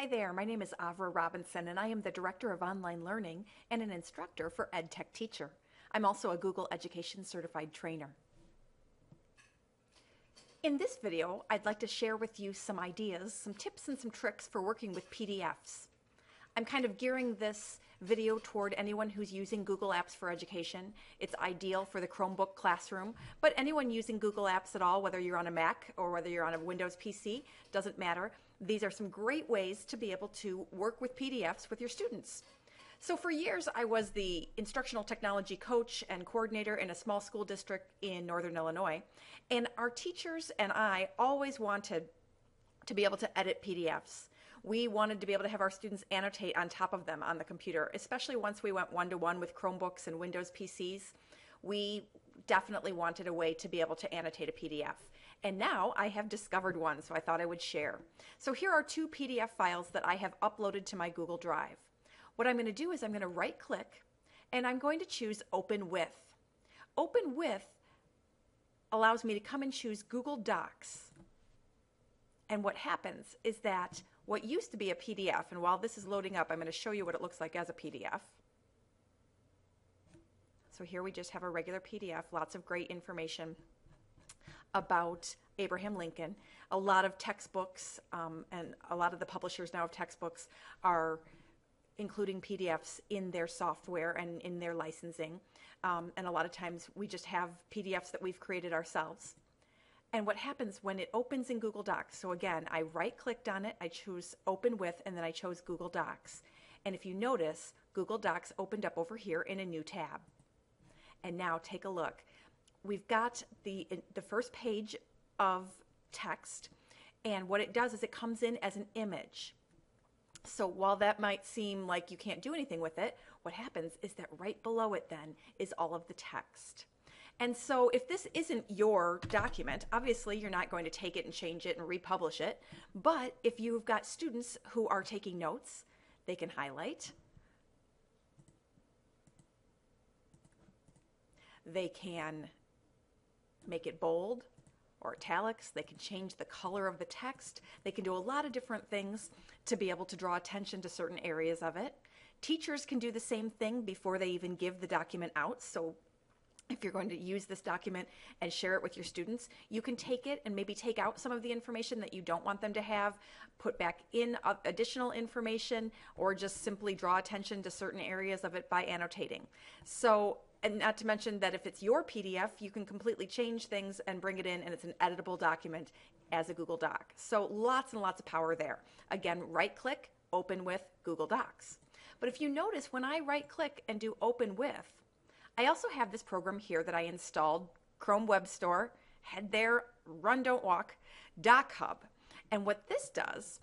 Hi there, my name is Avra Robinson and I am the Director of Online Learning and an instructor for EdTech Teacher. I'm also a Google Education Certified Trainer. In this video, I'd like to share with you some ideas, some tips and some tricks for working with PDFs. I'm kind of gearing this video toward anyone who's using Google Apps for education. It's ideal for the Chromebook classroom, but anyone using Google Apps at all, whether you're on a Mac or whether you're on a Windows PC, doesn't matter. These are some great ways to be able to work with PDFs with your students. So for years, I was the instructional technology coach and coordinator in a small school district in Northern Illinois, and our teachers and I always wanted to be able to edit PDFs. We wanted to be able to have our students annotate on top of them on the computer, especially once we went one-to-one with Chromebooks and Windows PCs. We definitely wanted a way to be able to annotate a PDF. And now I have discovered one, so I thought I would share. So here are two PDF files that I have uploaded to my Google Drive. What I'm going to do is I'm going to right-click and I'm going to choose Open With. Open With allows me to come and choose Google Docs. And what happens is that what used to be a PDF, and while this is loading up, I'm going to show you what it looks like as a PDF. So here we just have a regular PDF, lots of great information about Abraham Lincoln. A lot of textbooks and a lot of the publishers now of textbooks are including PDFs in their software and in their licensing. And a lot of times we just have PDFs that we've created ourselves. And what happens when it opens in Google Docs, so again, I right-clicked on it, I choose Open With, and then I chose Google Docs. And if you notice, Google Docs opened up over here in a new tab. And now take a look. We've got the first page of text, and what it does is it comes in as an image. So while that might seem like you can't do anything with it, what happens is that right below it then is all of the text. And so if this isn't your document, obviously you're not going to take it and change it and republish it. But if you've got students who are taking notes, they can highlight. They can make it bold or italics. They can change the color of the text. They can do a lot of different things to be able to draw attention to certain areas of it. Teachers can do the same thing before they even give the document out. So if you're going to use this document and share it with your students, you can take it and maybe take out some of the information that you don't want them to have, put back in additional information, or just simply draw attention to certain areas of it by annotating. So, and not to mention that if it's your PDF, you can completely change things and bring it in, and it's an editable document as a Google Doc. So lots and lots of power there. Again, right-click, Open With, Google Docs. But if you notice, when I right-click and do Open With, I also have this program here that I installed, Chrome Web Store, head there, run, don't walk, DocHub. And what this does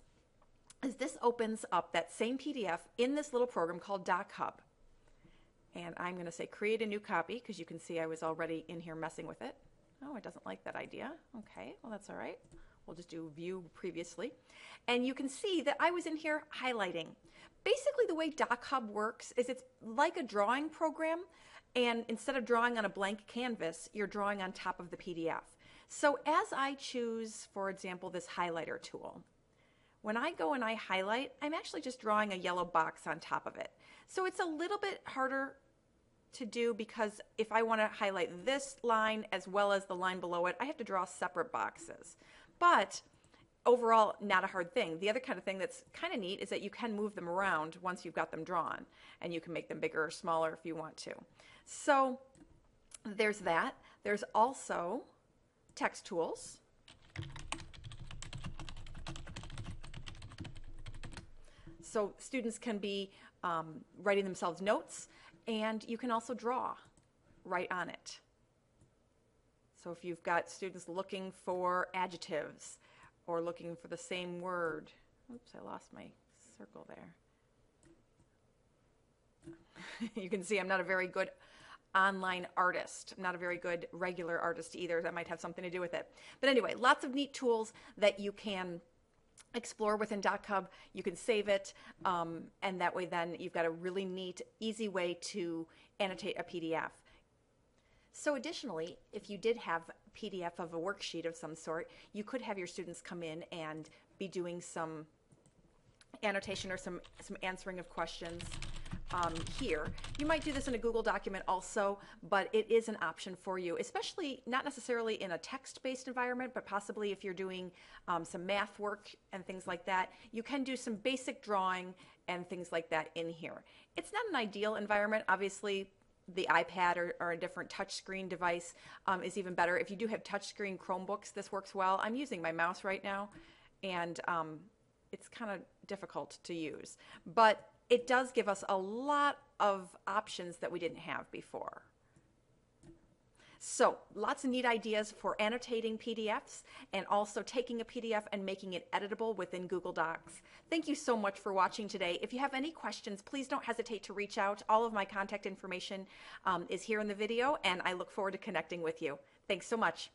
is this opens up that same PDF in this little program called DocHub. And I'm going to say create a new copy because you can see I was already in here messing with it. Oh, it doesn't like that idea. Okay, well that's all right. We'll just do view previously. And you can see that I was in here highlighting. Basically the way DocHub works is it's like a drawing program, and instead of drawing on a blank canvas, you're drawing on top of the PDF. So as I choose, for example, this highlighter tool, when I go and I highlight, I'm actually just drawing a yellow box on top of it. So it's a little bit harder to do because if I want to highlight this line as well as the line below it, I have to draw separate boxes. But overall, not a hard thing. The other kind of thing that's kind of neat is that you can move them around once you've got them drawn, and you can make them bigger or smaller if you want to. So there's that. There's also text tools. So students can be writing themselves notes, and you can also draw right on it. So if you've got students looking for adjectives or looking for the same word, oops, I lost my circle there. You can see I'm not a very good online artist. I'm not a very good regular artist either. That might have something to do with it. But anyway, lots of neat tools that you can explore within DocHub. You can save it, and that way then you've got a really neat, easy way to annotate a PDF. So additionally, if you did have a PDF of a worksheet of some sort, you could have your students come in and be doing some annotation or some answering of questions here. You might do this in a Google document also, but it is an option for you, especially not necessarily in a text-based environment, but possibly if you're doing some math work and things like that. You can do some basic drawing and things like that in here. It's not an ideal environment. Obviously, the iPad or a different touchscreen device is even better. If you do have touchscreen Chromebooks, this works well. I'm using my mouse right now, and it's kind of difficult to use. But it does give us a lot of options that we didn't have before. So lots of neat ideas for annotating PDFs and also taking a PDF and making it editable within Google Docs. Thank you so much for watching today. If you have any questions, please don't hesitate to reach out. All of my contact information is here in the video, and I look forward to connecting with you. Thanks so much.